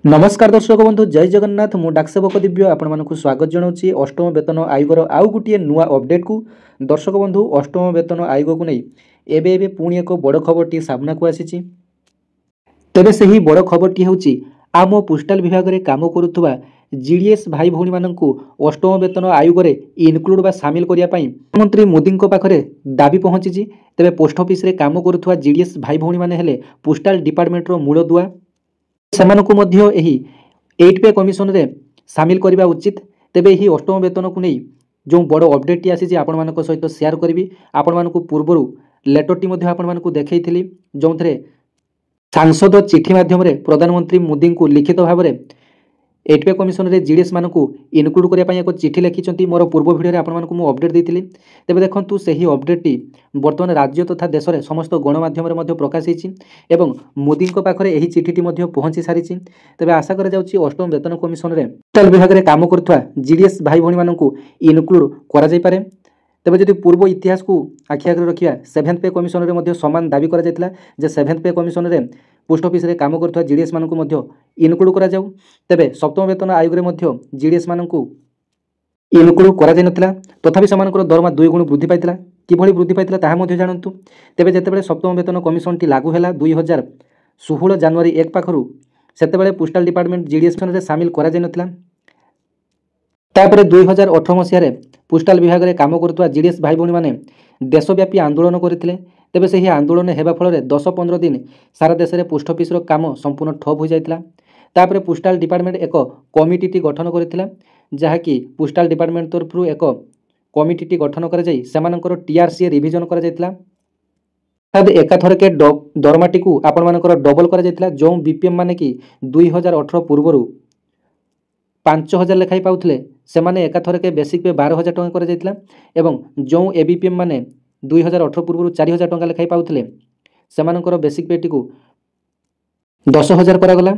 नमस्कार दर्शक बंधु जय जगन्नाथ मु डाकसेवक दिव्य आपण स्वागत जनाऊँगी अष्टम वेतन आयोगर आउ गोटे नुआ अपडेट को। दर्शक बंधु अष्टम वेतन आयोग को नहीं एबे पुणी एक बड़ खबर सामना को आसी तेबे से ही बड़ खबर हूँ आम पोस्टाल विभाग में काम करुवा जीडीएस भाई भौणी मानू अष्टम वेतन आयोग में इनक्लूड बा सामिल करने प्रधानमंत्री मोदी पाखे दाबी पहुंची। तेबे पोस्ट ऑफिस रे काम करुवा जीडीएस भाई भौणी माने हेले पोस्टाल डिपार्टमेंटर मूलदुआ सेमानकु मध्य एही 8 पे कमिशन रे सामिल करबा उचित। तेबे एही अष्टम वेतन को नहीं जो बड़ अपडेट आसी आपण मानक सहित शेयर करी आपण मानक पूर्व लेटर टी मध्य आपण मानक देखैथिली जो सांसद चिठी माध्यम प्रधानमंत्री मोदी को लिखित भाव में 8 पे कमिशन रे जीडीएस मानक इनक्लूड करने एक चिठी लिखिं मोर पूर्व भिडियो आपण मानक मु अपडेट देती। तेबे देखंतु सही अपडेट टी वर्तमान राज्य तथा देश में समस्त गणमाध्यम रे प्रकाश होती मोदी पाखे यही चिठी पहुंची सारी। तेबे आशा करा जाउची अष्टम वेतन कमिशन रे पोस्टाल विभाग में काम करुवा जीडीएस भाई भौणी मानक इनक्लूड करा जाय पारे। तेबे जदि पूर्व इतिहास को आखि आगे रखा 7th पे कमिशन रे सामान दाबी करा जायतिला जे 7th पे कमिशन रे पोस्ट ऑफिस रे काम करुवा जीडीएस मानक इनक्लूड करा जाऊ। तेबे सप्तम वेतन आयोग रे जीडीएस मानक इनक्लूड करा जाय नथिला तथापि समानकर दरमा 2 गुण वृद्धि पाइतिला। किभଳି वृद्धि पाइतिला ताहा मध्ये जानंतु। तेबे जेतेबेले सप्तम वेतन कमिशन टी लागू हैला 2016 जनवरी 1 पाखरु सेतेबेले पोस्टाल डिपार्टमेंट जीडीएस रे सामिल करा जाय नथिला। तापरे 2018 मसिया पोस्टाल विभाग में काम करुवा जीडीएस भाई भौणी माने देशव्यापी आंदोलन करथिले। तेबे सही आंदोलन हेबा फल 10-15 दिन सारा देश में पोस्ट ऑफिस रो काम संपूर्ण ठप हो जाइतिला। तापरे पोस्टाल डिपार्टमेंट एक कमिटी टी गठन करथिला जहाँकि पोस्टाल डिपार्टमेंट तरफ एक कमिटी टी गठन कर सेमानकर टीआरसी रिविजन कर एकाथरके दरमाटी को आपण मानकर डबल कर जो बीपीएम माने कि 2018 पूर्वर 5000 लेखाई पाउथिले सेमाने एकाथरके बेसिक पे 12000 टंका कर जाइतिला एवं जो एबीपीएम माने 2018 पूर्व 4000 टंका लेखाई पाउथिले सेमानकर बेसिक पेटी को 10000 करागला।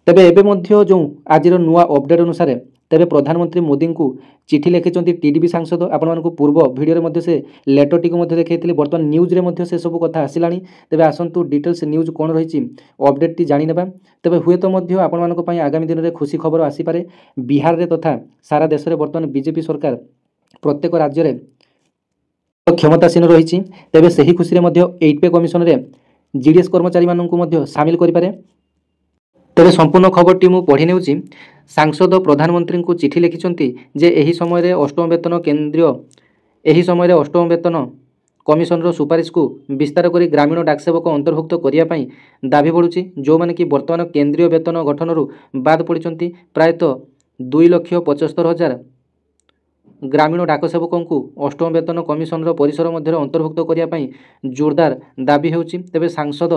तेबे एबे मध्य जो आजिर नुआ अपडेट अनुसार तेबे प्रधानमंत्री मोदी को चिठी लिखिं टीडीपी सांसद आपण पूर्व भिडियो में से लेटर टी देखते बर्तमान न्यूज रे से सब कथा आसिलानी। तेबे आसंतु डिटेल्स न्यूज कौन रही अपडेट टी जानी नेबा। तेबे हुए तो मध्य आपण मानक पई आगामी दिन में खुशी खबर आसीपारे। बिहार रे तथा सारा देश में बर्तमान बीजेपी सरकार प्रत्येक राज्य में क्षमतासीन रही। तेबे सही खुशी रे मध्य 8 पे कमिशन रे जीडीएस कर्मचारी मानक मध्य सामिल करिपारे। तेरे संपूर्ण खबर टी मु पढ़ी नेउची। सांसद प्रधानमंत्री को चिठी लिखिं जे एही समय रे अष्टम वेतन केंद्रीय एही समय रे अष्टम वेतन कमिशन रो सुपारिश को विस्तार करी ग्रामीण डाकसेवक अंतर्भुक्त करिया पई दाबी बढ़ुची जो माने कि वर्तमान केंद्रीय वेतन गठन रु बाद पड़िचंती प्रायतः 2,75,000 ग्रामीण डाकसेवकों को अष्टम वेतन कमिशन रो परिसर मध्य अंतर्भुक्त करिया पई जोरदार दाबी हेउची। तेबे सांसद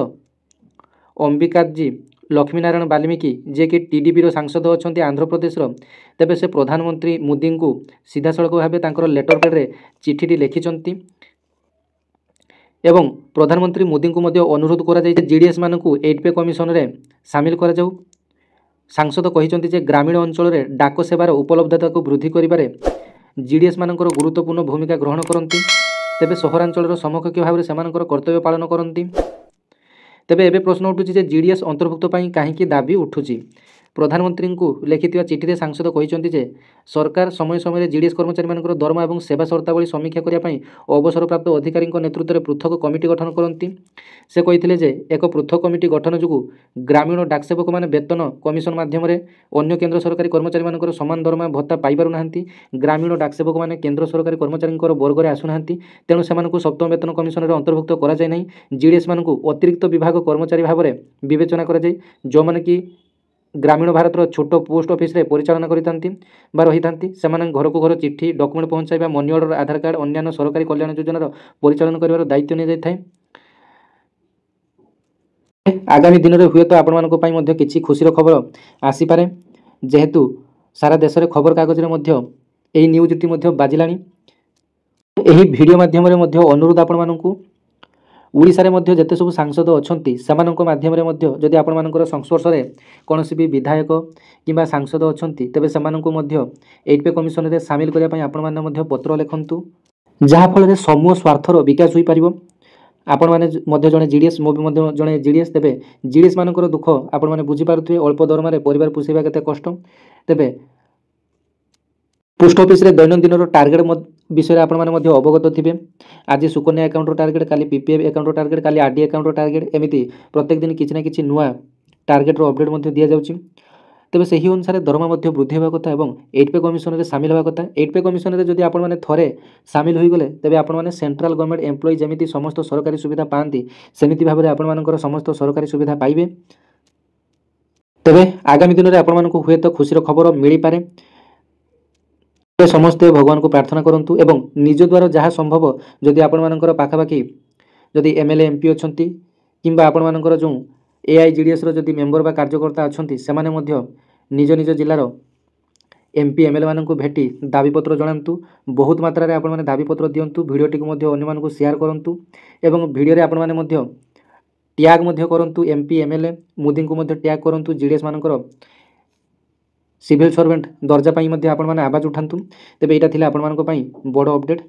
अंबिकाजी लक्ष्मीनारायण वाल्मीकि जे कि टीडीपी रो सांसद अच्छे आंध्र प्रदेश रो तेबे से प्रधानमंत्री मोदी को सीधा सड़क भाव तांकर लेटर पैड रे चिठी लिखिं एवं प्रधानमंत्री मोदी को मध्य अनुरोध करा जाय जीडीएस मान को 8 पे कमिशन रे सामिल करा जाऊ। सांसद कहिसंती जे ग्रामीण अंचल रे डाक सेवार उपलब्धता को वृद्धि करिबारे जीडीएस मानकर गुरुत्वपूर्ण भूमिका ग्रहण करती। तेबे सहरांचल समकक्ष भाव में सेमानकर कर्तव्य पालन करती। तेबे एबे प्रश्न उठुची जे जीडीएस अंतर्भुक्त पाई काहेकि दाबी उठुची। प्रधानमंत्री को लिखिथिबा चिठी रे सांसद कहिसंती जे सरकार समय समय जीडीएस कर्मचारी मानकर दरमा एवं सेवा शर्तावली समीक्षा करिया पई अवसर प्राप्त अधिकारी नेतृत्व में पृथक कमिटी गठन करती। से कहिथिले जे एक पृथक कमिटी गठन जुगु ग्रामीण डाकसेवक माने वेतन कमिशन माध्यम रे अन्य केंद्र सरकारी कर्मचारी मानकर समान दरमा भत्ता पाई पारु नाहंती। ग्रामीण डाकसेवक माने केंद्र सरकारी कर्मचारी वर्ग में आसु नाहंती तेणु सेमानकु सप्तम वेतन कमिशन रे अंतर्भुक्त करा जाय नै। जीडीएस मानकु अतिरिक्त विभाग कर्मचारी भाव में विवेचना करा जाय जो माने कि ग्रामीण भारत छोट पोस्ट ऑफिस रे परिचालन करितांती बा रहितांती सेमान घर को घर चिट्ठी डॉक्यूमेंट पहुंचाइबा मनी ऑर्डर आधार कार्ड अन्य सरकारी कल्याण योजनार परिचालन करिवार दायित्व नि जाय। आगामी दिन में हुए तो आपण मानक पई मध्य किछि खुशीर खबर आसी पारे जेहेतु सारा देश में खबर कागज रे मध्य एही न्यूज टी मध्य बाजिलानी। एही वीडियो माध्यम रे मध्य अनुरोध आपण मानकु ओडिशा रे मध्य जेते सब सांसद अछंती सेमानक माध्यम रे मध्य जदि आपण मानकर संस्पर्श रे कोनोसी भी विधायक किंबा सांसद अछंती तेबे सेमानक मध्य 8 पे कमिशन रे शामिल करिया पई आपण माने मध्य पत्र लेखंतु जहा फल रे समूह स्वार्थर विकास होई परिबो। ଆପଣମାନେ ମଧ୍ୟ ଜଣେ ଜିଡ଼ିଏସ୍, ମୁଁ ବି ମଧ୍ୟ ଜଣେ ଜିଡ଼ିଏସ୍। ତେବେ ଜିଡ଼ିଏସ୍ ମାନଙ୍କର ଦୁଃଖ ଆପଣମାନେ ବୁଝିପାରୁଥିବେ, ଅଳ୍ପ ଦରମାରେ ପରିବାର ପୋଷିବା କେତେ କଷ୍ଟ। ତେବେ ପୋଷ୍ଟ ଅଫିସରେ ଦୈନନ୍ଦିନର ଟାର୍ଗେଟ୍ ବିଷୟରେ ଆପଣମାନେ ମଧ୍ୟ ଅବଗତ ଥିବେ। ଆଜି ସୁକନ୍ୟା ଆକାଉଣ୍ଟର ଟାର୍ଗେଟ୍, କାଲି ପିପିଏଫ୍ ଆକାଉଣ୍ଟର ଟାର୍ଗେଟ୍, କାଲି ଆର୍ଡି ଆକାଉଣ୍ଟର ଟାର୍ଗେଟ୍, ଏମିତି ପ୍ରତ୍ୟେକ ଦିନ କିଛି ନା କିଛି ନୂଆ ଟାର୍ଗେଟ୍ର ଅପଡେଟ୍ ମଧ୍ୟ ଦିଆଯାଉଛି। ତେବେ ସେହି ଅନୁସାରେ ଦରମା ମଧ୍ୟ ବୃଦ୍ଧି ହେବା କଥା ଏବଂ 8 ପେ କମିଶନରେ ସାମିଲ ହେବା କଥା। 8 ପେ କମିଶନରେ ଯଦି ଆପଣମାନେ ଥରେ ସାମିଲ ହୋଇଗଲେ ତେବେ ଆପଣମାନେ ସେଣ୍ଟ୍ରାଲ ଗଭର୍ଣ୍ଣମେଣ୍ଟ ଏମ୍ପ୍ଲୟି ଯେମିତି ସମସ୍ତ ସରକାରୀ ସୁବିଧା ପାଆନ୍ତି ସେମିତି ଭାବରେ ଆପଣମାନଙ୍କର ସମସ୍ତ ସରକାରୀ ସୁବିଧା ପାଇବେ। ତେବେ ଆଗାମୀ ଦିନରେ ଆପଣମାନଙ୍କୁ ହୁଏତ ଖୁସିର ଖବର ମିଳିପାରେ। ସମସ୍ତେ ଭଗବାନଙ୍କୁ ପ୍ରାର୍ଥନା କରନ୍ତୁ ଏବଂ ନିଜ ଦ୍ୱାରା ଯାହା ସମ୍ଭବ, ଯଦି ଆପଣମାନଙ୍କର ପାଖାପାଖି ଯଦି ଏମଏଲଏ ଏମପି ଅଛନ୍ତି କିମ୍ବା ଆପଣମାନଙ୍କର ଯେଉଁ ଏଆଇଜିଡ଼ିଏସ୍ର ଯଦି ମେମ୍ବର ବା କାର୍ଯ୍ୟକର୍ତ୍ତା ଅଛନ୍ତି ସେମାନେ ମଧ୍ୟ ନିଜ ନିଜ ଜିଲ୍ଲାର ଏମପି ଏମଏଲଏ ମାନଙ୍କୁ ଭେଟି ଦାବିପତ୍ର ଜଣାନ୍ତୁ। ବହୁତ ମାତ୍ରାରେ ଆପଣମାନେ ଦାବିପତ୍ର ଦିଅନ୍ତୁ। ଭିଡ଼ିଓଟିକୁ ମଧ୍ୟ ଅନ୍ୟମାନଙ୍କୁ ସେୟାର କରନ୍ତୁ ଏବଂ ଭିଡ଼ିଓରେ ଆପଣମାନେ ମଧ୍ୟ ଟ୍ୟାଗ୍ ମଧ୍ୟ କରନ୍ତୁ ଏମପି ଏମଏଲଏ, ମୋଦିଙ୍କୁ ମଧ୍ୟ ଟ୍ୟାଗ୍ କରନ୍ତୁ। ଜିଡ଼ିଏସ୍ ମାନଙ୍କର ସିଭିଲ୍ ସର୍ଭେଣ୍ଟ ଦର୍ଜା ପାଇଁ ମଧ୍ୟ ଆପଣମାନେ ଆବାଜ ଉଠାନ୍ତୁ। ତେବେ ଏଇଟା ଥିଲା ଆପଣମାନଙ୍କ ପାଇଁ ବଡ଼ ଅପଡେଟ୍।